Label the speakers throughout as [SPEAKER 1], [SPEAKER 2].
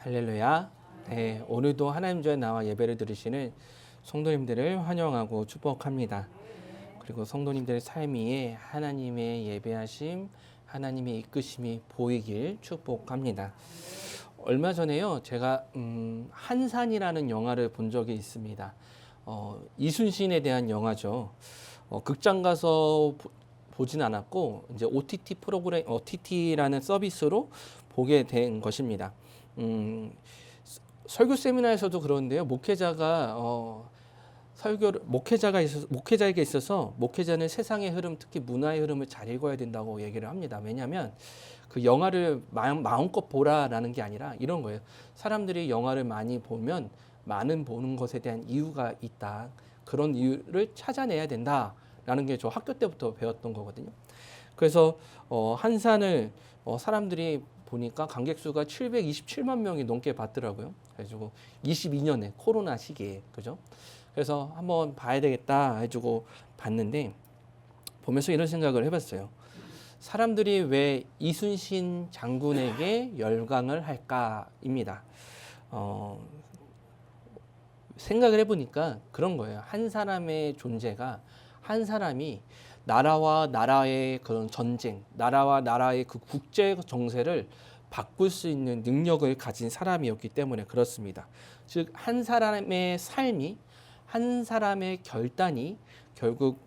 [SPEAKER 1] 할렐루야. 네, 오늘도 하나님 전에 나와 예배를 드리시는 성도님들을 환영하고 축복합니다. 그리고 성도님들의 삶 위에 하나님의 예배하심, 하나님의 이끄심이 보이길 축복합니다. 얼마 전에요, 제가 한산이라는 영화를 본 적이 있습니다. 이순신에 대한 영화죠. 극장 가서 보진 않았고 이제 OTT 프로그램, OTT라는 서비스로 보게 된 것입니다. 설교 세미나에서도 그런데요. 목회자에게 있어서 목회자는 세상의 흐름, 특히 문화의 흐름을 잘 읽어야 된다고 얘기를 합니다. 왜냐하면 그 영화를 마음껏 보라라는 게 아니라 이런 거예요. 사람들이 영화를 많이 보면 많은 보는 것에 대한 이유가 있다. 그런 이유를 찾아내야 된다라는 게 저 학교 때부터 배웠던 거거든요. 그래서 한산을 사람들이 보니까 관객 수가 727만 명이 넘게 봤더라고요. 그래가지고 22년에 코로나 시기에 그죠? 그래서 한번 봐야 되겠다 해주고 봤는데 보면서 이런 생각을 해봤어요. 사람들이 왜 이순신 장군에게 열광을 할까입니다. 생각을 해보니까 그런 거예요. 한 사람의 존재가 한 사람이 나라와 나라의 그런 전쟁, 나라와 나라의 그 국제 정세를 바꿀 수 있는 능력을 가진 사람이었기 때문에 그렇습니다. 즉, 한 사람의 삶이, 한 사람의 결단이 결국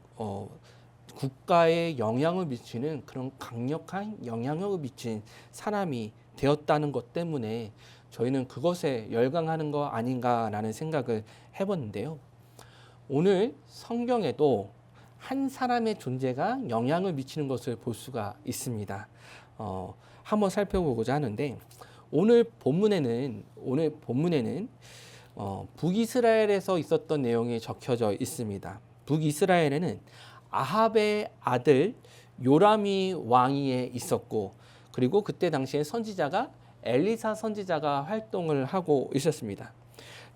[SPEAKER 1] 국가에 영향을 미치는 그런 강력한 영향력을 미친 사람이 되었다는 것 때문에 저희는 그것에 열광하는 거 아닌가라는 생각을 해봤는데요. 오늘 성경에도 한 사람의 존재가 영향을 미치는 것을 볼 수가 있습니다. 한번 살펴보고자 하는데 오늘 본문에는 북이스라엘에서 있었던 내용이 적혀져 있습니다. 북이스라엘에는 아합의 아들 요람이 왕위에 있었고, 그리고 그때 당시에 선지자가 엘리사 선지자가 활동을 하고 있었습니다.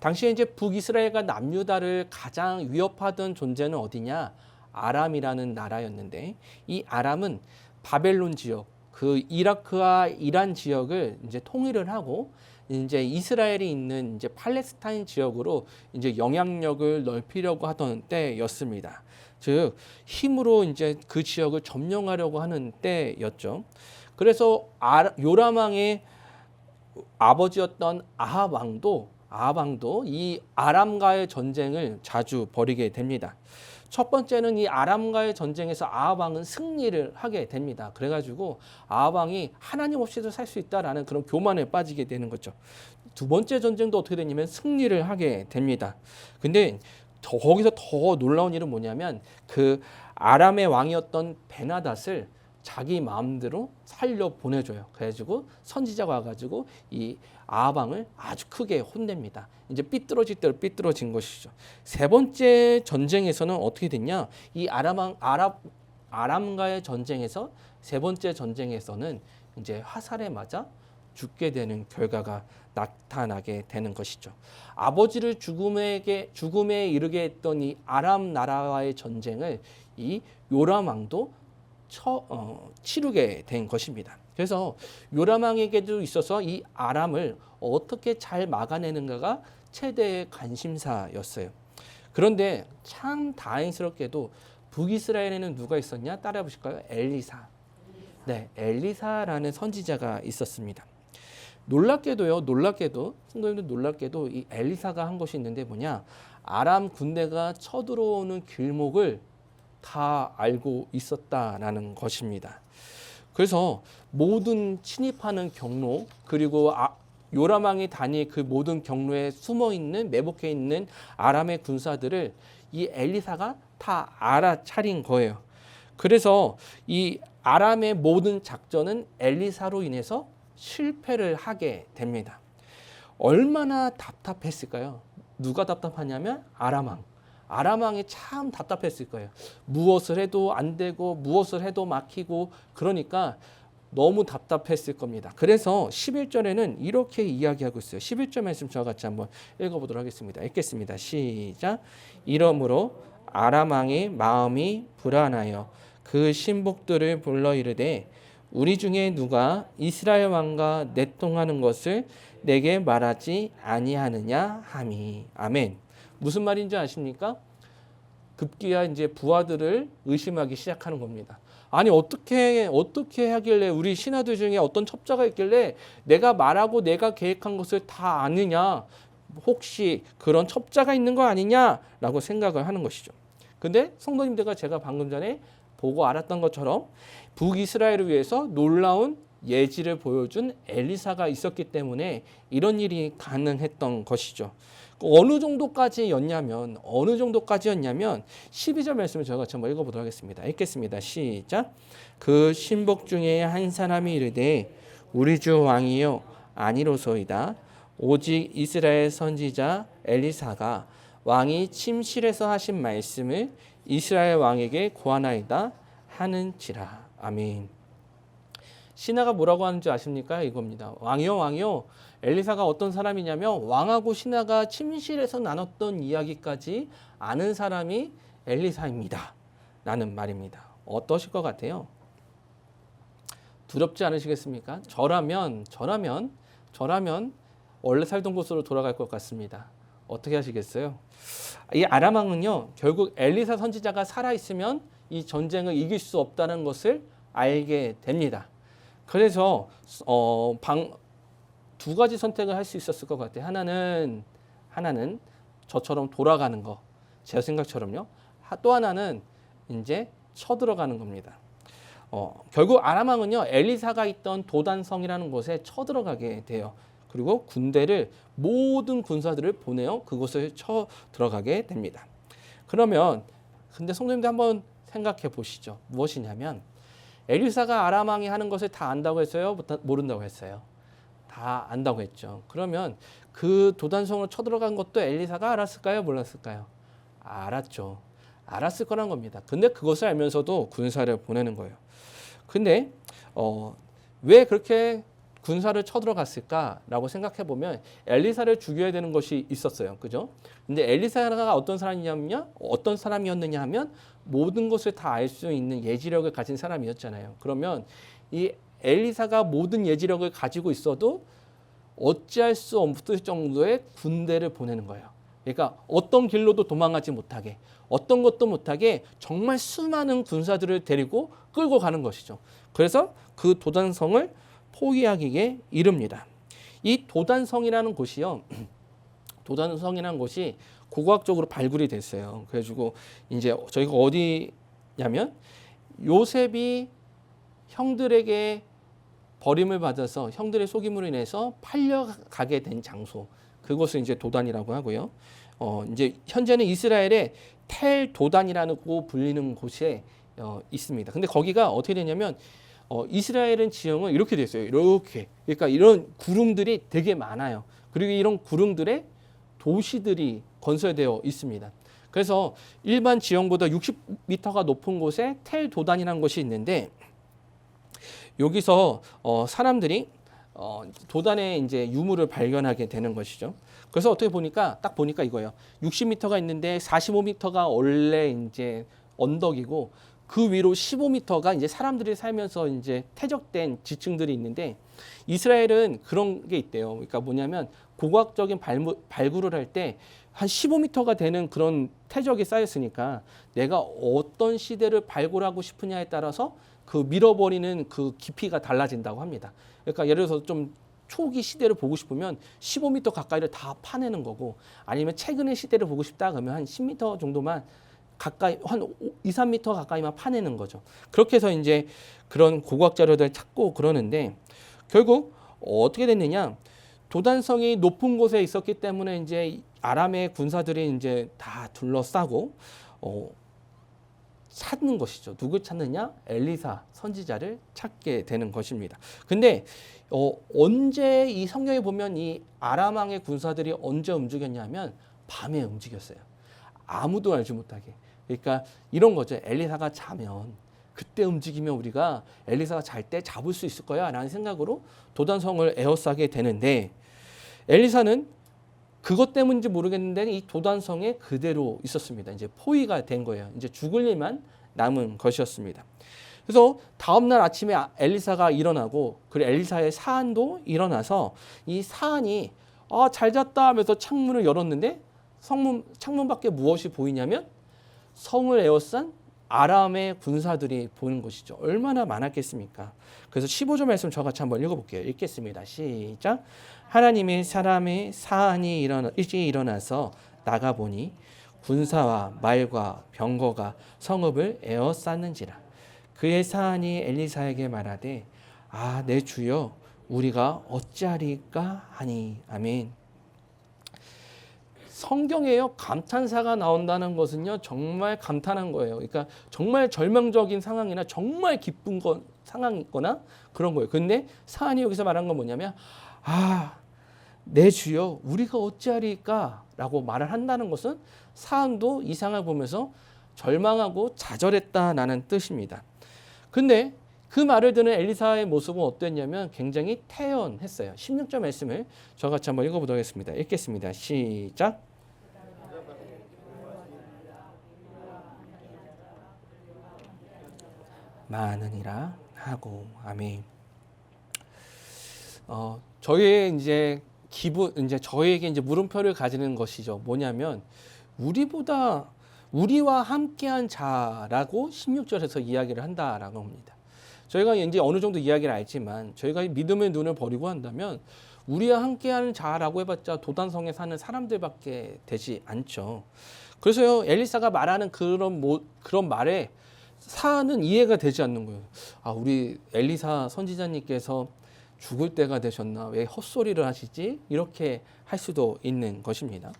[SPEAKER 1] 당시에 이제 북이스라엘과 남유다를 가장 위협하던 존재는 어디냐? 아람이라는 나라였는데, 이 아람은 바벨론 지역, 그 이라크와 이란 지역을 이제 통일을 하고 이제 이스라엘이 있는 이제 팔레스타인 지역으로 이제 영향력을 넓히려고 하던 때였습니다. 즉 힘으로 이제 그 지역을 점령하려고 하는 때였죠. 그래서 요람 왕의 아버지였던 아합 왕도 이 아람과의 전쟁을 자주 벌이게 됩니다. 첫 번째는 이 아람과의 전쟁에서 아합 왕은 승리를 하게 됩니다. 그래가지고 아합 왕이 하나님 없이도 살 수 있다라는 그런 교만에 빠지게 되는 거죠. 두 번째 전쟁도 어떻게 되냐면 승리를 하게 됩니다. 근데 거기서 더 놀라운 일은 뭐냐면 그 아람의 왕이었던 베나닷을 자기 마음대로 살려 보내줘요. 그래가지고 선지자가 와가지고 이 아합 왕을 아주 크게 혼냅니다. 이제 삐뚤어질 대로 삐뚤어진 것이죠. 세 번째 전쟁에서는 어떻게 됐냐? 이 아람과의 전쟁에서 세 번째 전쟁에서는 이제 화살에 맞아 죽게 되는 결과가 나타나게 되는 것이죠. 아버지를 죽음에 이르게 했던 이 아람 나라와의 전쟁을 이 요람 왕도 치르게 된 것입니다. 그래서 요람 왕에게도 있어서 이 아람을 어떻게 잘 막아내는가가 최대의 관심사였어요. 그런데 참 다행스럽게도 북이스라엘에는 누가 있었냐? 따라해 보실까요? 엘리사. 네, 엘리사라는 선지자가 있었습니다. 성도님들 놀랍게도 이 엘리사가 한 것이 있는데 뭐냐? 아람 군대가 쳐들어오는 길목을 다 알고 있었다라는 것입니다. 그래서 모든 침입하는 경로, 그리고 요람 왕이 다닐 그 모든 경로에 숨어 있는, 매복해 있는 아람의 군사들을 이 엘리사가 다 알아차린 거예요. 그래서 이 아람의 모든 작전은 엘리사로 인해서 실패를 하게 됩니다. 얼마나 답답했을까요? 누가 답답하냐면 아람 왕이 참 답답했을 거예요. 무엇을 해도 안 되고 무엇을 해도 막히고 그러니까 너무 답답했을 겁니다. 그래서 11절에는 이렇게 이야기하고 있어요. 11절 말씀 저와 같이 한번 읽어보도록 하겠습니다. 읽겠습니다. 시작. 이러므로 아람 왕의 마음이 불안하여 그 신복들을 불러 이르되 우리 중에 누가 이스라엘 왕과 내통하는 것을 내게 말하지 아니하느냐 하미. 아멘. 무슨 말인지 아십니까? 급기야 이제 부하들을 의심하기 시작하는 겁니다. 아니 어떻게 하길래 우리 신하들 중에 어떤 첩자가 있길래 내가 말하고 내가 계획한 것을 다 아느냐? 혹시 그런 첩자가 있는 거 아니냐라고 생각을 하는 것이죠. 근데 성도님들과 제가 방금 전에 보고 알았던 것처럼 북이스라엘을 위해서 놀라운 예지를 보여준 엘리사가 있었기 때문에 이런 일이 가능했던 것이죠. 어느 정도까지였냐면 12절 말씀을 저희가 같이 한번 읽어보도록 하겠습니다. 읽겠습니다. 시작. 그 신복 중에 한 사람이 이르되 우리 주 왕이요 아니로소이다. 오직 이스라엘 선지자 엘리사가 왕이 침실에서 하신 말씀을 이스라엘 왕에게 고하나이다 하는지라. 아멘. 신하가 뭐라고 하는지 아십니까? 이겁니다. 왕이요. 엘리사가 어떤 사람이냐면 왕하고 신하가 침실에서 나눴던 이야기까지 아는 사람이 엘리사입니다. 라는 말입니다. 어떠실 것 같아요? 두렵지 않으시겠습니까? 저라면 원래 살던 곳으로 돌아갈 것 같습니다. 어떻게 하시겠어요? 이 아람 왕은요, 결국 엘리사 선지자가 살아있으면 이 전쟁을 이길 수 없다는 것을 알게 됩니다. 그래서 두 가지 선택을 할 수 있었을 것 같아요. 하나는 저처럼 돌아가는 거, 제 생각처럼요. 또 하나는 이제 쳐들어가는 겁니다. 결국 아람 왕은요, 엘리사가 있던 도단성이라는 곳에 쳐들어가게 돼요. 그리고 모든 군사들을 보내어 그곳을 쳐 들어가게 됩니다. 그러면 근데 성도님들 한번 생각해 보시죠. 무엇이냐면 엘리사가 아람 왕이 하는 것을 다 안다고 했어요? 모른다고 했어요? 다 안다고 했죠. 그러면 그 도단성으로 쳐들어간 것도 엘리사가 알았을까요? 몰랐을까요? 알았죠. 알았을 거란 겁니다. 근데 그것을 알면서도 군사를 보내는 거예요. 근데 왜 그렇게 군사를 쳐들어갔을까라고 생각해 보면 엘리사를 죽여야 되는 것이 있었어요. 그죠? 근데 엘리사가 어떤 사람이었느냐 하면 모든 것을 다 알 수 있는 예지력을 가진 사람이었잖아요. 그러면 이 엘리사가 모든 예지력을 가지고 있어도 어찌할 수 없을 정도의 군대를 보내는 거예요. 그러니까 어떤 길로도 도망가지 못하게, 어떤 것도 못하게 정말 수많은 군사들을 데리고 끌고 가는 것이죠. 그래서 그 도단성을 포위하기에 이릅니다. 이 도단성이라는 곳이 고고학적으로 발굴이 됐어요. 그래가지고 이제 저희가 어디냐면 요셉이 형들에게 버림을 받아서 형들의 속임으로 인해서 팔려가게 된 장소, 그것을 이제 도단이라고 하고요. 이제 현재는 이스라엘의 텔 도단이라고 불리는 곳에 있습니다. 근데 거기가 어떻게 되냐면 이스라엘은 지형은 이렇게 돼 있어요. 이렇게. 그러니까 이런 구릉들이 되게 많아요. 그리고 이런 구릉들에 도시들이 건설되어 있습니다. 그래서 일반 지형보다 60m가 높은 곳에 텔 도단이라는 곳이 있는데 여기서 사람들이 도단의 이제 유물을 발견하게 되는 것이죠. 그래서 어떻게 딱 보니까 이거예요. 60m가 있는데 45m가 원래 이제 언덕이고 그 위로 15m가 이제 사람들이 살면서 이제 퇴적된 지층들이 있는데 이스라엘은 그런 게 있대요. 그러니까 뭐냐면 고고학적인 발굴을 할 때 한 15m가 되는 그런 퇴적이 쌓였으니까 내가 어떤 시대를 발굴하고 싶으냐에 따라서 그 밀어버리는 그 깊이가 달라진다고 합니다. 그러니까 예를 들어서 좀 초기 시대를 보고 싶으면 15m 가까이를 다 파내는 거고, 아니면 최근의 시대를 보고 싶다 그러면 한 10m 정도만 가까이, 한 2, 3m 가까이만 파내는 거죠. 그렇게 해서 이제 그런 고고학 자료들을 찾고 그러는데 결국 어떻게 됐느냐? 도단성이 높은 곳에 있었기 때문에 이제 아람의 군사들이 이제 다 둘러싸고 찾는 것이죠. 누굴 찾느냐? 엘리사 선지자를 찾게 되는 것입니다. 근데 언제 이 성경에 보면 이 아람 왕의 군사들이 언제 움직였냐면 밤에 움직였어요. 아무도 알지 못하게. 그러니까 이런 거죠. 엘리사가 자면 그때 움직이면 우리가 엘리사가 잘 때 잡을 수 있을 거야 라는 생각으로 도단성을 에워싸게 되는데 엘리사는 그것 때문인지 모르겠는데 이 도단성에 그대로 있었습니다. 이제 포위가 된 거예요. 이제 죽을 일만 남은 것이었습니다. 그래서 다음날 아침에 엘리사가 일어나고 그리고 엘리사의 사안도 일어나서 이 사안이 잘 잤다 하면서 창문을 열었는데 창문 밖에 무엇이 보이냐면 성을 에워싼 아람의 군사들이 보는 것이죠. 얼마나 많았겠습니까? 그래서 15절 말씀 저같이 한번 읽어볼게요. 읽겠습니다. 시작. 하나님의 사람의 사안이 일찍 일어나서 나가보니 군사와 말과 병거가 성읍을 에워쌌는지라. 그의 사안이 엘리사에게 말하되 내 주여 우리가 어찌하리까 하니. 아멘. 성경에요 감탄사가 나온다는 것은요 정말 감탄한 거예요. 그러니까 정말 절망적인 상황이나 정말 기쁜 상황이 있거나 그런 거예요. 근데 사안이 여기서 말한 건 뭐냐면 내 주여 우리가 어찌하리까 라고 말을 한다는 것은 사안도 이 상황을 보면서 절망하고 좌절했다라는 뜻입니다. 근데 그 말을 듣는 엘리사의 모습은 어땠냐면 굉장히 태연했어요. 16절 말씀을 저같이 한번 읽어보도록 하겠습니다. 읽겠습니다. 시작. 많으니라 하고. 아멘. 저희의 이제 저희에게 이제 물음표를 가지는 것이죠. 뭐냐면 우리와 함께한 자라고 16절에서 이야기를 한다라고 합니다. 저희가 이제 어느 정도 이야기를 알지만 저희가 믿음의 눈을 버리고 한다면 우리와 함께하는 자라고 해봤자 도단성에 사는 사람들밖에 되지 않죠. 그래서요 엘리사가 말하는 그런 말에 사안은 이해가 되지 않는 거예요. 우리 엘리사 선지자님께서 죽을 때가 되셨나? 왜 헛소리를 하시지? 이렇게 할 수도 있는 것입니다.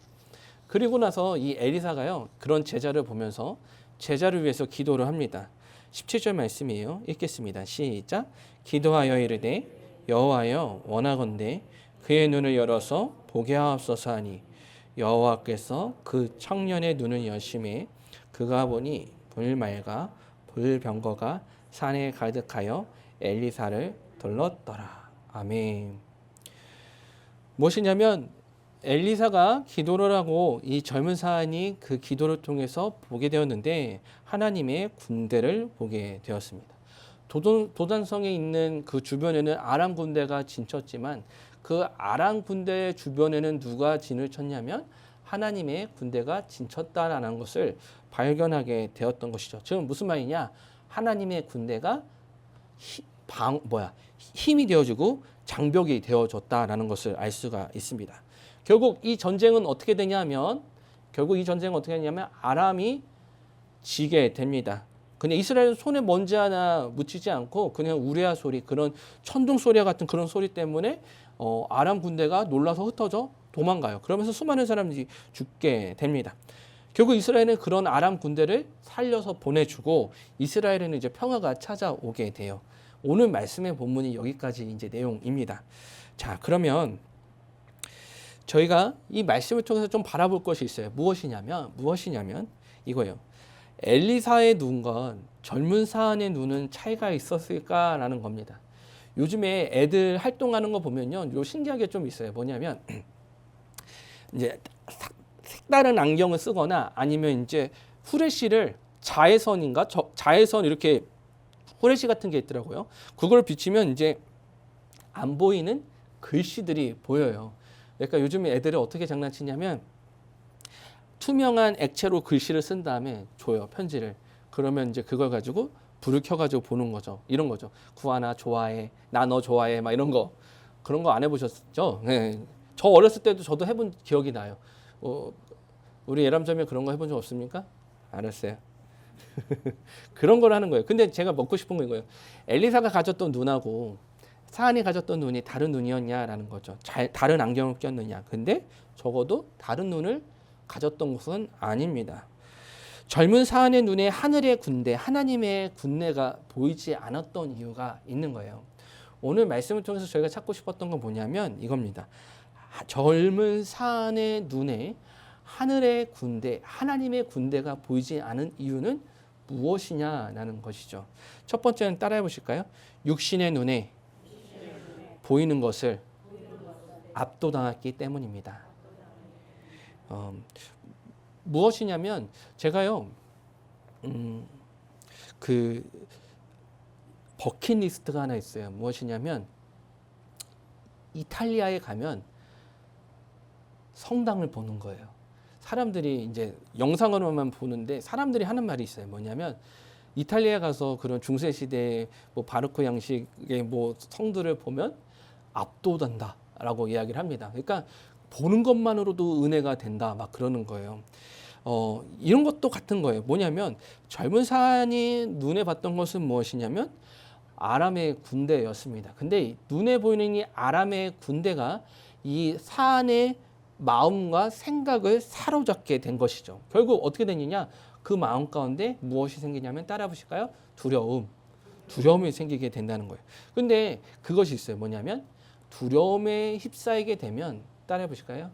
[SPEAKER 1] 그리고 나서 이 엘리사가요 그런 제자를 보면서 제자를 위해서 기도를 합니다. 17절 말씀이에요. 읽겠습니다. 시작. 기도하여 이르되 여호와여 원하건대 그의 눈을 열어서 보게 하옵소서 하니 여호와께서 그 청년의 눈을 여심해 그가 보니 불말과 불병거가 산에 가득하여 엘리사를 둘렀더라. 아멘. 무엇이냐면 엘리사가 기도를 하고 이 젊은 사안이 그 기도를 통해서 보게 되었는데 하나님의 군대를 보게 되었습니다. 도단성에 있는 그 주변에는 아람 군대가 진쳤지만 그 아람 군대 주변에는 누가 진을 쳤냐면 하나님의 군대가 진쳤다라는 것을 발견하게 되었던 것이죠. 지금 무슨 말이냐? 하나님의 군대가 힘이 되어주고 장벽이 되어졌다라는 것을 알 수가 있습니다. 결국 이 전쟁은 어떻게 되냐면 아람이 지게 됩니다. 근데 이스라엘은 손에 먼지 하나 묻히지 않고 그냥 우레아 소리, 그런 천둥 소리와 같은 그런 소리 때문에 아람 군대가 놀라서 흩어져 도망가요. 그러면서 수많은 사람들이 죽게 됩니다. 결국 이스라엘은 그런 아람 군대를 살려서 보내주고 이스라엘에는 이제 평화가 찾아오게 돼요. 오늘 말씀의 본문이 여기까지 이제 내용입니다. 자, 그러면 저희가 이 말씀을 통해서 좀 바라볼 것이 있어요. 무엇이냐면 이거예요. 엘리사의 눈과 젊은 사안의 눈은 차이가 있었을까라는 겁니다. 요즘에 애들 활동하는 거 보면요, 요 신기하게 좀 있어요. 뭐냐면 이제 색다른 안경을 쓰거나 아니면 이제 후레쉬를 자외선 이렇게 후레쉬 같은 게 있더라고요. 그걸 비치면 이제 안 보이는 글씨들이 보여요. 그러니까 요즘에 애들이 어떻게 장난치냐면 투명한 액체로 글씨를 쓴 다음에 줘요, 편지를. 그러면 이제 그걸 가지고 불을 켜가지고 보는 거죠. 이런 거죠. 구하나 좋아해, 나 너 좋아해, 막 이런 거. 그런 거 안 해보셨죠? 네. 저 어렸을 때도 저도 해본 기억이 나요. 우리 예람자매 그런 거 해본 적 없습니까? 알았어요. 그런 걸 하는 거예요. 근데 제가 먹고 싶은 건 이거예요. 엘리사가 가졌던 눈하고 사안이 가졌던 눈이 다른 눈이었냐라는 거죠. 다른 안경을 꼈느냐. 근데 적어도 다른 눈을 가졌던 것은 아닙니다. 젊은 사안의 눈에 하늘의 군대, 하나님의 군대가 보이지 않았던 이유가 있는 거예요. 오늘 말씀을 통해서 저희가 찾고 싶었던 건 뭐냐면 이겁니다. 젊은 사안의 눈에 하늘의 군대, 하나님의 군대가 보이지 않은 이유는 무엇이냐라는 것이죠. 첫 번째는 따라해 보실까요? 육신의 눈에 보이는 것을 압도당했기 때문입니다. 무엇이냐면 제가요, 버킷리스트가 하나 있어요. 무엇이냐면 이탈리아에 가면 성당을 보는 거예요. 사람들이 이제 영상으로만 보는데 사람들이 하는 말이 있어요. 뭐냐면 이탈리아 가서 그런 중세 시대의 뭐 바로크 양식의 뭐 성들을 보면 압도된다라고 이야기를 합니다. 그러니까 보는 것만으로도 은혜가 된다 막 그러는 거예요. 이런 것도 같은 거예요. 뭐냐면 젊은 사안이 눈에 봤던 것은 무엇이냐면 아람의 군대였습니다. 근데 눈에 보이는 이 아람의 군대가 이 사안의 마음과 생각을 사로잡게 된 것이죠. 결국 어떻게 되느냐? 그 마음 가운데 무엇이 생기냐면 따라 보실까요? 두려움이 생기게 된다는 거예요. 근데 그것이 있어요. 뭐냐면 두려움에 휩싸이게 되면 따라 보실까요?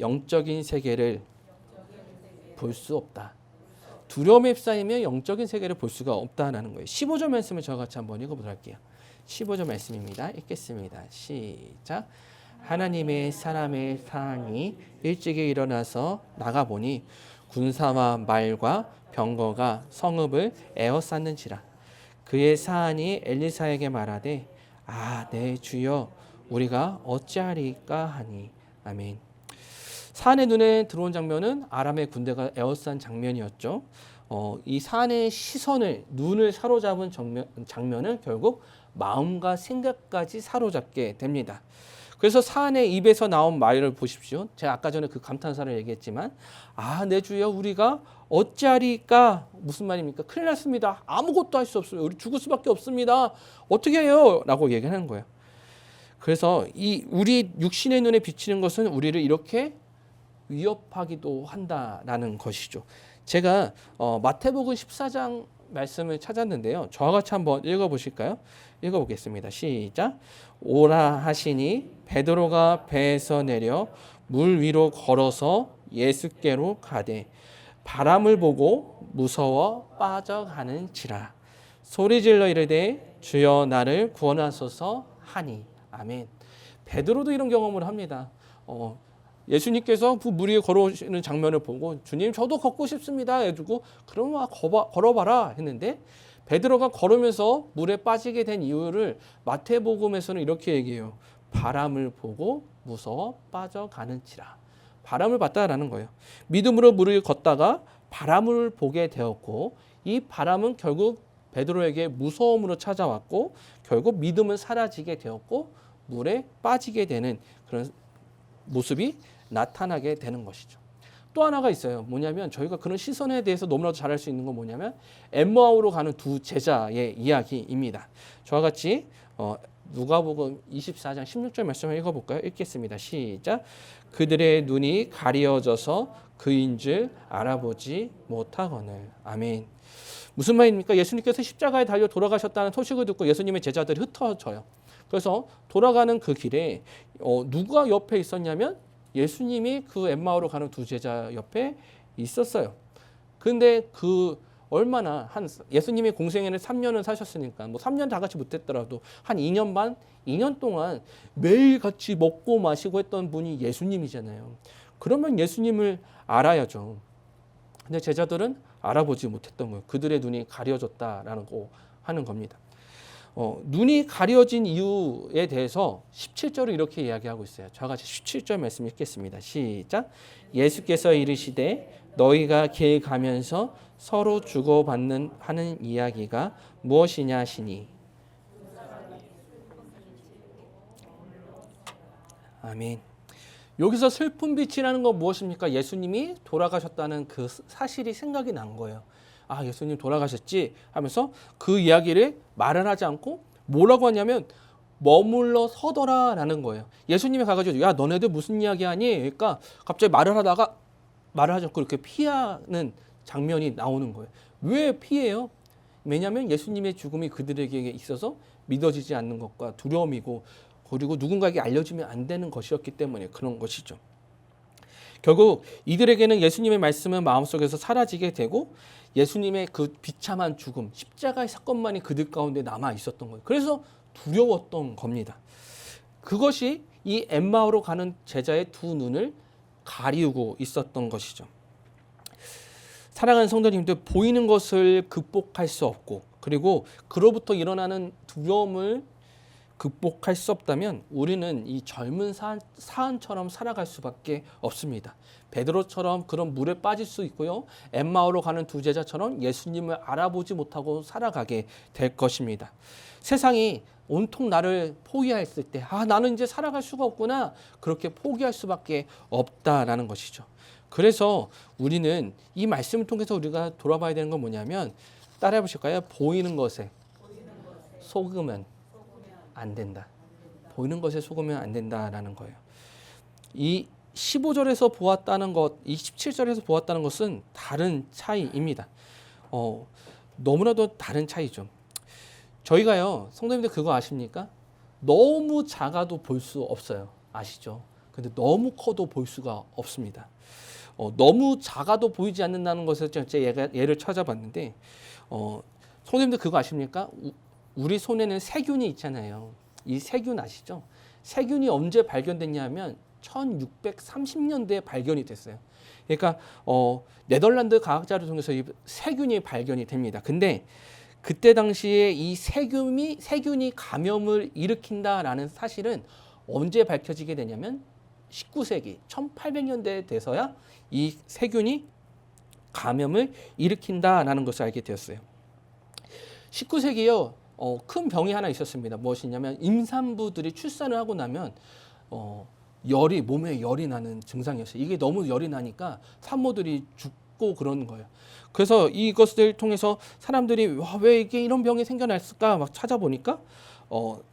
[SPEAKER 1] 영적인 세계를 볼 수 없다. 두려움에 휩싸이면 영적인 세계를 볼 수가 없다라는 거예요. 15절 말씀을 저와 같이 한번 읽어보도록 할게요. 15절 말씀입니다. 읽겠습니다. 시작. 하나님의 사람의 사안이 일찍이 일어나서 나가보니 군사와 말과 병거가 성읍을 에워쌌는지라. 그의 사안이 엘리사에게 말하되 내 주여 우리가 어찌하리까 하니. 아멘. 사안의 눈에 들어온 장면은 아람의 군대가 에워싼 장면이었죠. 이 사안의 시선을 눈을 사로잡은 장면은 결국 마음과 생각까지 사로잡게 됩니다. 그래서 사안의 입에서 나온 말을 보십시오. 제가 아까 전에 그 감탄사를 얘기했지만 내 주여 우리가 어찌하리까. 무슨 말입니까? 큰일 났습니다. 아무것도 할 수 없어요. 우리 죽을 수밖에 없습니다. 어떻게 해요? 라고 얘기하는 거예요. 그래서 이 우리 육신의 눈에 비치는 것은 우리를 이렇게 위협하기도 한다라는 것이죠. 제가 마태복음 14장 말씀을 찾았는데요. 저와 같이 한번 읽어보실까요? 읽어보겠습니다. 시작. 오라 하시니 베드로가 배에서 내려 물 위로 걸어서 예수께로 가되 바람을 보고 무서워 빠져가는지라. 소리질러 이르되 주여 나를 구원하소서 하니. 아멘. 베드로도 이런 경험을 합니다. 예수님께서 그 물 위에 걸어오시는 장면을 보고 주님 저도 걷고 싶습니다 해주고 그럼 걸어봐라 했는데 베드로가 걸으면서 물에 빠지게 된 이유를 마태복음에서는 이렇게 얘기해요. 바람을 보고 무서워 빠져가는지라. 바람을 봤다라는 거예요. 믿음으로 물을 걷다가 바람을 보게 되었고 이 바람은 결국 베드로에게 무서움으로 찾아왔고 결국 믿음은 사라지게 되었고 물에 빠지게 되는 그런 모습이 나타나게 되는 것이죠. 또 하나가 있어요. 뭐냐면 저희가 그런 시선에 대해서 너무나도 잘 알 수 있는 건 뭐냐면 엠마오로 가는 두 제자의 이야기입니다. 저와 같이 누가복음 24장 16절 말씀을 읽어볼까요? 읽겠습니다. 시작. 그들의 눈이 가리어져서 그인 줄 알아보지 못하거늘. 아멘. 무슨 말입니까? 예수님께서 십자가에 달려 돌아가셨다는 소식을 듣고 예수님의 제자들이 흩어져요. 그래서 돌아가는 그 길에 누가 옆에 있었냐면 예수님이 그 엠마오로 가는 두 제자 옆에 있었어요. 근데 그 얼마나 예수님이 공생애를 3년을 사셨으니까 뭐 3년 다 같이 못했더라도 한 2년 반, 2년 동안 매일 같이 먹고 마시고 했던 분이 예수님이잖아요. 그러면 예수님을 알아야죠. 근데 제자들은 알아보지 못했던 거예요. 그들의 눈이 가려졌다라는 거 하는 겁니다. 눈이 가려진 이유에 대해서 17절을 이렇게 이야기하고 있어요. 저와 같이 17절 말씀 읽겠습니다. 시작. 예수께서 이르시되 너희가 길 가면서 서로 주고받는 하는 이야기가 무엇이냐 하시니. 아멘. 여기서 슬픈 빛이라는 건 무엇입니까? 예수님이 돌아가셨다는 그 사실이 생각이 난 거예요. 예수님 돌아가셨지 하면서 그 이야기를 말을 하지 않고 뭐라고 하냐면 머물러 서더라라는 거예요. 예수님이 가가지고 야 너네들 무슨 이야기하니? 그러니까 갑자기 말을 하다가 말을 하지 않고 이렇게 피하는 장면이 나오는 거예요. 왜 피해요? 왜냐하면 예수님의 죽음이 그들에게 있어서 믿어지지 않는 것과 두려움이고 그리고 누군가에게 알려지면 안 되는 것이었기 때문에 그런 것이죠. 결국 이들에게는 예수님의 말씀은 마음속에서 사라지게 되고 예수님의 그 비참한 죽음, 십자가의 사건만이 그들 가운데 남아 있었던 거예요. 그래서 두려웠던 겁니다. 그것이 이 엠마오로 가는 제자의 두 눈을 가리우고 있었던 것이죠. 사랑하는 성도님들, 보이는 것을 극복할 수 없고 그리고 그로부터 일어나는 두려움을 극복할 수 없다면 우리는 이 젊은 사안처럼 살아갈 수밖에 없습니다. 베드로처럼 그런 물에 빠질 수 있고요. 엠마오로 가는 두 제자처럼 예수님을 알아보지 못하고 살아가게 될 것입니다. 세상이 온통 나를 포기했을 때 나는 이제 살아갈 수가 없구나. 그렇게 포기할 수밖에 없다라는 것이죠. 그래서 우리는 이 말씀을 통해서 우리가 돌아봐야 되는 건 뭐냐면 따라해 보실까요? 보이는 것에 속으면 안 된다. 보이는 것에 속으면 안 된다라는 거예요. 이 15절에서 보았다는 것, 이 17절에서 보았다는 것은 다른 차이입니다. 너무나도 다른 차이죠. 저희가요, 성도님들 그거 아십니까? 너무 작아도 볼 수 없어요. 아시죠? 근데 너무 커도 볼 수가 없습니다. 너무 작아도 보이지 않는다는 것을 제가 예를 찾아봤는데, 성도님들 그거 아십니까? 우리 손에는 세균이 있잖아요. 이 세균 아시죠? 세균이 언제 발견됐냐면 1630년대에 발견이 됐어요. 그러니까 네덜란드 과학자를 통해서 이 세균이 발견이 됩니다. 근데 그때 당시에 이 세균이 감염을 일으킨다라는 사실은 언제 밝혀지게 되냐면 19세기 1800년대에 돼서야 이 세균이 감염을 일으킨다라는 것을 알게 되었어요. 19세기요. 큰 병이 하나 있었습니다. 무엇이냐면 임산부들이 출산을 하고 나면 몸에 열이 나는 증상이었어요. 이게 너무 열이 나니까 산모들이 죽고 그러는 거예요. 그래서 이것을 통해서 사람들이 왜 이게 이런 병이 생겨났을까 막 찾아보니까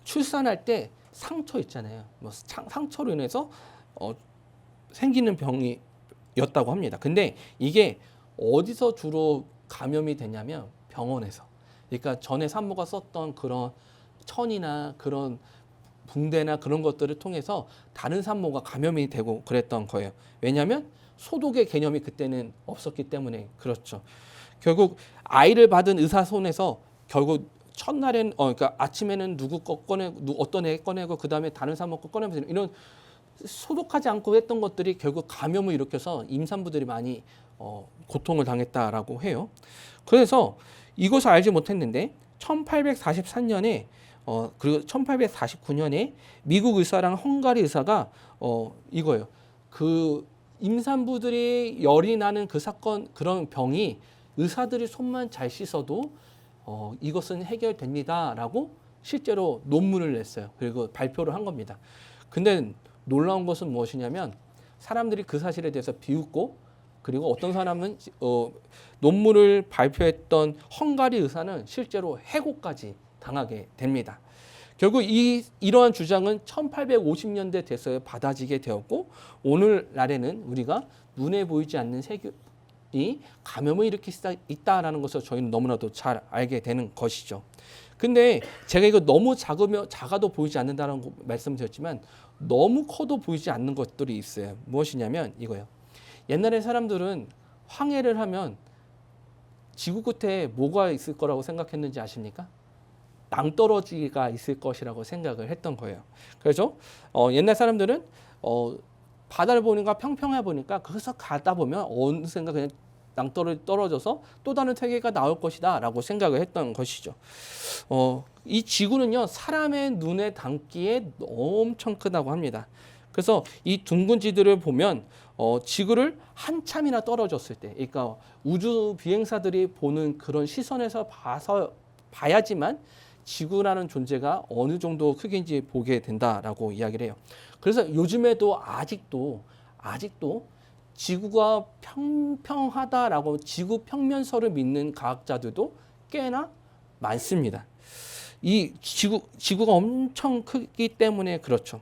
[SPEAKER 1] 출산할 때 상처 있잖아요. 상처로 인해서 생기는 병이었다고 합니다. 근데 이게 어디서 주로 감염이 되냐면 병원에서. 그러니까 전에 산모가 썼던 그런 천이나 그런 붕대나 그런 것들을 통해서 다른 산모가 감염이 되고 그랬던 거예요. 왜냐하면 소독의 개념이 그때는 없었기 때문에 그렇죠. 결국 아이를 받은 의사 손에서 결국 첫날엔 그러니까 아침에는 누구 거 꺼내고 어떤 애 꺼내고 그 다음에 다른 산모 거 꺼내면서 이런 소독하지 않고 했던 것들이 결국 감염을 일으켜서 임산부들이 많이 고통을 당했다라고 해요. 그래서 이것을 알지 못했는데 1843년에 그리고 1849년에 미국 의사랑 헝가리 의사가 이거예요. 그 임산부들이 열이 나는 그 사건 그런 병이 의사들이 손만 잘 씻어도 이것은 해결됩니다라고 실제로 논문을 냈어요. 그리고 발표를 한 겁니다. 근데 놀라운 것은 무엇이냐면 사람들이 그 사실에 대해서 비웃고 그리고 어떤 사람은 논문을 발표했던 헝가리 의사는 실제로 해고까지 당하게 됩니다. 결국 이러한 주장은 1850년대 돼서 받아지게 되었고 오늘날에는 우리가 눈에 보이지 않는 세균이 감염을 일으킬 수 있다라는 것을 저희는 너무나도 잘 알게 되는 것이죠. 근데 제가 이거 너무 작아도 보이지 않는다는 말씀드렸지만 너무 커도 보이지 않는 것들이 있어요. 무엇이냐면 이거예요. 옛날에 사람들은 황해를 하면 지구 끝에 뭐가 있을 거라고 생각했는지 아십니까? 낭떠러지가 있을 것이라고 생각을 했던 거예요. 그래서 옛날 사람들은 바다를 보니까 평평해 보니까 거기서 가다 보면 어느샌가 그냥 낭떠러지 떨어져서 또 다른 세계가 나올 것이다라고 생각을 했던 것이죠. 이 지구는요 사람의 눈에 담기에 엄청 크다고 합니다. 그래서 이 둥근지들을 보면 지구를 한참이나 떨어졌을 때, 그러니까 우주 비행사들이 보는 그런 시선에서 봐야지만 지구라는 존재가 어느 정도 크기인지 보게 된다라고 이야기를 해요. 그래서 요즘에도 아직도 지구가 평평하다라고 지구 평면설을 믿는 과학자들도 꽤나 많습니다. 이 지구가 엄청 크기 때문에 그렇죠.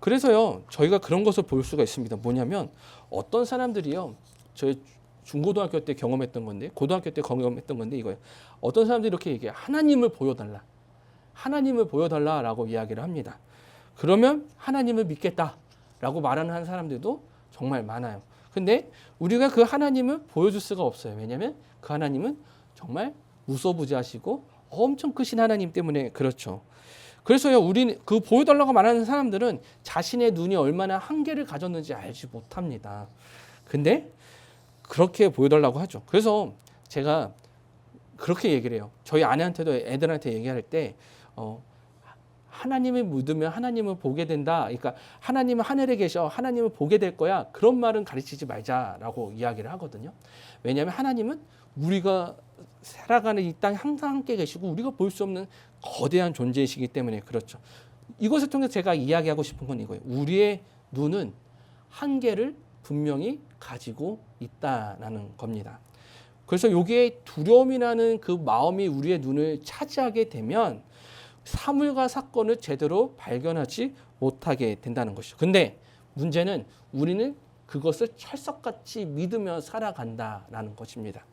[SPEAKER 1] 그래서요, 저희가 그런 것을 볼 수가 있습니다. 뭐냐면 어떤 사람들이요, 저희 중고등학교 때 경험했던 건데, 고등학교 때 경험했던 건데 이거예요. 어떤 사람들이 이렇게 얘기해요. 하나님을 보여달라라고 이야기를 합니다. 그러면 하나님을 믿겠다라고 말하는 사람들도 정말 많아요. 근데 우리가 그 하나님을 보여줄 수가 없어요. 왜냐하면 그 하나님은 정말 무소부지하시고 엄청 크신 하나님 때문에 그렇죠. 그래서요, 우리는 그 보여달라고 말하는 사람들은 자신의 눈이 얼마나 한계를 가졌는지 알지 못합니다. 근데 그렇게 보여달라고 하죠. 그래서 제가 그렇게 얘기를 해요. 저희 아내한테도 애들한테 얘기할 때 하나님을 믿으면 하나님을 보게 된다. 그러니까 하나님은 하늘에 계셔. 하나님을 보게 될 거야. 그런 말은 가르치지 말자라고 이야기를 하거든요. 왜냐하면 하나님은 우리가 살아가는 이 땅에 항상 함께 계시고 우리가 볼 수 없는 거대한 존재이시기 때문에 그렇죠. 이것을 통해서 제가 이야기하고 싶은 건 이거예요. 우리의 눈은 한계를 분명히 가지고 있다라는 겁니다. 그래서 여기에 두려움이라는 그 마음이 우리의 눈을 차지하게 되면 사물과 사건을 제대로 발견하지 못하게 된다는 것이죠. 근데 문제는 우리는 그것을 철석같이 믿으며 살아간다라는 것입니다.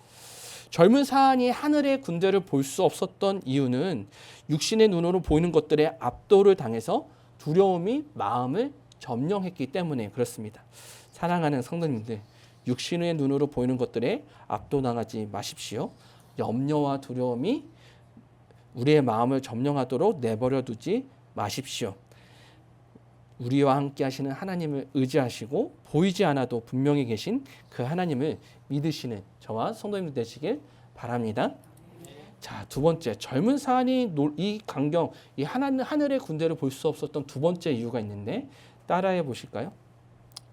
[SPEAKER 1] 젊은 사안이 하늘의 군대를 볼 수 없었던 이유는 육신의 눈으로 보이는 것들에 압도를 당해서 두려움이 마음을 점령했기 때문에 그렇습니다. 사랑하는 성도님들, 육신의 눈으로 보이는 것들에 압도당하지 마십시오. 염려와 두려움이 우리의 마음을 점령하도록 내버려 두지 마십시오. 우리와 함께 하시는 하나님을 의지하시고 보이지 않아도 분명히 계신 그 하나님을 믿으시는 저와 성도님들 되시길 바랍니다. 자, 두 번째, 젊은 사안이 이 광경, 이 하늘의 군대를 볼 수 없었던 두 번째 이유가 있는데 따라해 보실까요?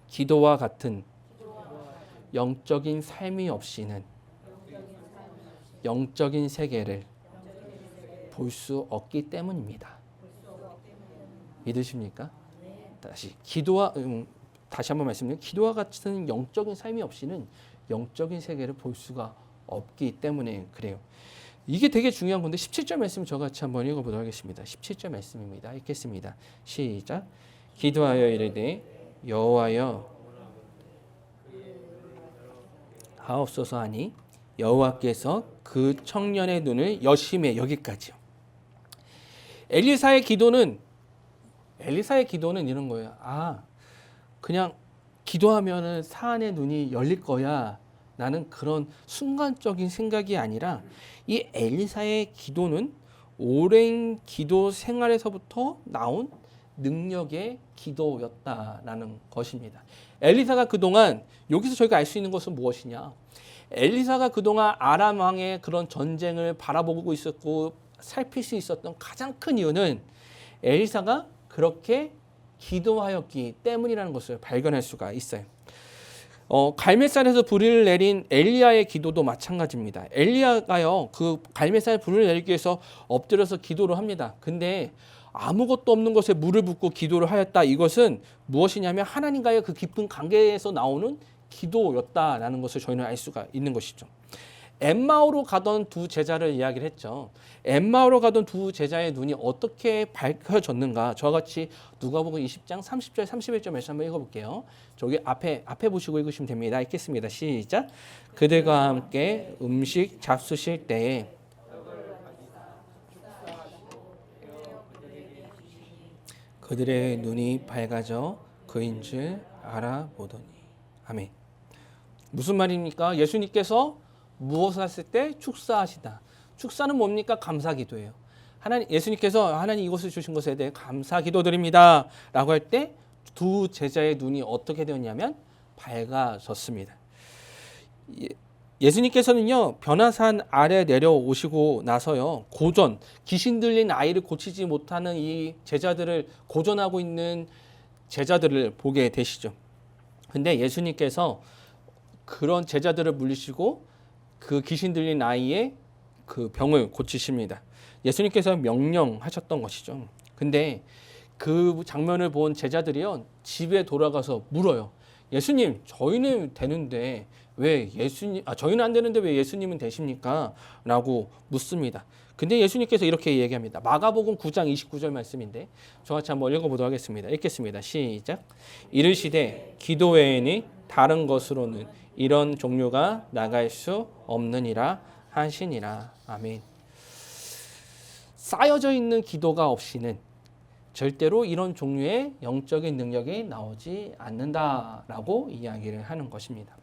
[SPEAKER 1] 기도와 같은 영적인 삶이 없이는 영적인 세계를 볼 수 없기 때문입니다. 믿으십니까? 다시 한번 말씀드리면 기도와 같은 영적인 삶이 없이는 영적인 세계를 볼 수가 없기 때문에 그래요. 이게 되게 중요한 건데 17절 말씀 저같이 한번 읽어보도록 하겠습니다. 17절 말씀입니다. 읽겠습니다. 시작. 기도하여 이르되 여호와여 하옵소서 하니 여호와께서 그 청년의 눈을 여심해. 여기까지요. 엘리사의 기도는 이런 거예요. 그냥 기도하면은 사안의 눈이 열릴 거야. 나는 그런 순간적인 생각이 아니라 이 엘리사의 기도는 오랜 기도 생활에서부터 나온 능력의 기도였다라는 것입니다. 엘리사가 그동안 여기서 저희가 알 수 있는 것은 무엇이냐? 엘리사가 그동안 아람 왕의 그런 전쟁을 바라보고 있었고 살필 수 있었던 가장 큰 이유는 엘리사가 그렇게 기도하였기 때문이라는 것을 발견할 수가 있어요. 갈멜산에서 불을 내린 엘리야의 기도도 마찬가지입니다. 엘리야가요, 그 갈멜산에 불을 내리기 위해서 엎드려서 기도를 합니다. 근데 아무것도 없는 것에 물을 붓고 기도를 하였다. 이것은 무엇이냐면 하나님과의 그 깊은 관계에서 나오는 기도였다라는 것을 저희는 알 수가 있는 것이죠. 엠마오로 가던 두 제자를 이야기를 했죠. 엠마오로 가던 두 제자의 눈이 어떻게 밝혀졌는가? 저와 같이 누가복음 20장 30절 31절 말씀 한번 읽어볼게요. 저기 앞에 보시고 읽으시면 됩니다. 읽겠습니다. 시작. 그들과 함께 음식 잡수실 때에 그들의 눈이 밝아져 그인 줄 알아보더니. 아멘. 무슨 말입니까? 예수님께서 무엇을 하실 때? 축사하시다. 축사는 뭡니까? 감사기도예요. 예수님께서 하나님 이것을 주신 것에 대해 감사기도드립니다 라고 할 때 두 제자의 눈이 어떻게 되었냐면 밝아졌습니다. 예수님께서는요, 변화산 아래 내려오시고 나서요, 귀신 들린 아이를 고치지 못하는 이 제자들을 고전하고 있는 제자들을 보게 되시죠. 근데 예수님께서 그런 제자들을 물리시고 그 귀신 들린 아이의 그 병을 고치십니다. 예수님께서 명령하셨던 것이죠. 근데 그 장면을 본 제자들이요, 집에 돌아가서 물어요. 예수님, 저희는 되는데 왜 저희는 안 되는데 왜 예수님은 되십니까? 라고 묻습니다. 근데 예수님께서 이렇게 얘기합니다. 마가복음 9장 29절 말씀인데 저같이 한번 읽어보도록 하겠습니다. 읽겠습니다. 시작. 이르시되 기도 외에는 다른 것으로는 이런 종류가 나갈 수 없느니라 하시니라. 아멘. 쌓여져 있는 기도가 없이는 절대로 이런 종류의 영적인 능력이 나오지 않는다라고 이야기를 하는 것입니다.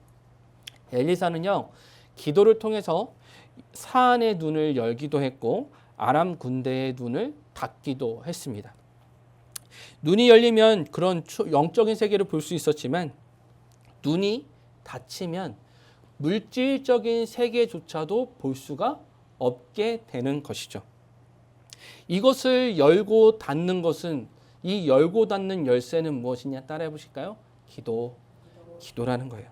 [SPEAKER 1] 엘리사는요, 기도를 통해서 사안의 눈을 열기도 했고 아람 군대의 눈을 닫기도 했습니다. 눈이 열리면 그런 영적인 세계를 볼 수 있었지만 눈이 닫히면 물질적인 세계조차도 볼 수가 없게 되는 것이죠. 이것을 열고 닫는 것은 이 열고 닫는 열쇠는 무엇이냐 따라해 보실까요? 기도라는 거예요.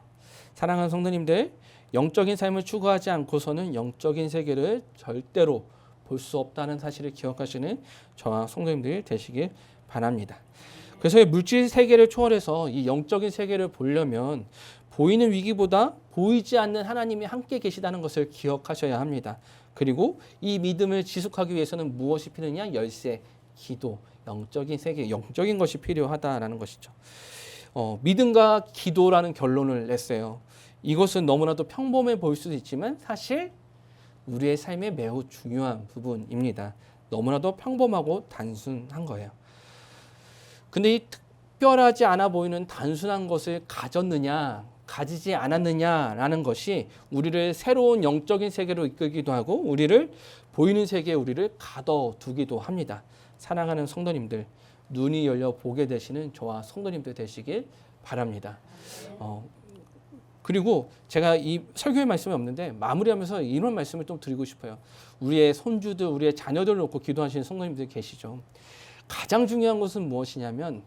[SPEAKER 1] 사랑하는 성도님들, 영적인 삶을 추구하지 않고서는 영적인 세계를 절대로 볼 수 없다는 사실을 기억하시는 저와 성도님들 되시길 바랍니다. 그래서 이 물질 세계를 초월해서 이 영적인 세계를 보려면 보이는 위기보다 보이지 않는 하나님이 함께 계시다는 것을 기억하셔야 합니다. 그리고 이 믿음을 지속하기 위해서는 무엇이 필요하냐? 열쇠, 기도, 영적인 세계, 영적인 것이 필요하다라는 것이죠. 믿음과 기도라는 결론을 냈어요. 이것은 너무나도 평범해 보일 수도 있지만 사실 우리의 삶에 매우 중요한 부분입니다. 너무나도 평범하고 단순한 거예요. 근데 이 특별하지 않아 보이는 단순한 것을 가졌느냐, 가지지 않았느냐라는 것이 우리를 새로운 영적인 세계로 이끌기도 하고 우리를 보이는 세계에 우리를 가둬두기도 합니다. 사랑하는 성도님들, 눈이 열려 보게 되시는 저와 성도님들 되시길 바랍니다. 그리고 제가 이 설교의 말씀이 없는데 마무리하면서 이런 말씀을 좀 드리고 싶어요. 우리의 손주들, 우리의 자녀들을 놓고 기도하시는 성도님들 계시죠. 가장 중요한 것은 무엇이냐면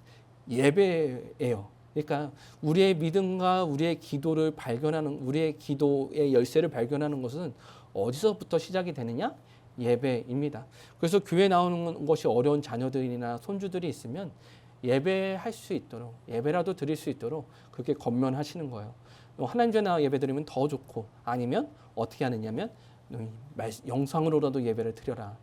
[SPEAKER 1] 예배예요. 그러니까 우리의 믿음과 우리의 기도를 발견하는, 우리의 기도의 열쇠를 발견하는 것은 어디서부터 시작이 되느냐? 예배입니다. 그래서 교회 나오는 것이 어려운 자녀들이나 손주들이 있으면 예배할 수 있도록, 예배라도 드릴 수 있도록 그렇게 권면하시는 거예요. 하나님 전에 예배 드리면 더 좋고, 아니면 어떻게 하느냐면 영상으로라도 예배를 드려라.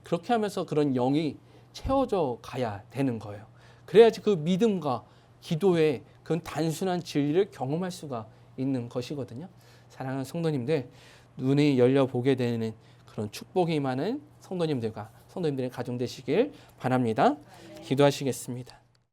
[SPEAKER 1] 그렇게 하면서 그런 영이 채워져 가야 되는 거예요. 그래야지 그 믿음과 기도의 그 단순한 진리를 경험할 수가 있는 것이거든요. 사랑하는 성도님들, 눈이 열려 보게 되는 그런 축복이 많은 성도님들과 성도님들의 가정 되시길 바랍니다. 기도하시겠습니다.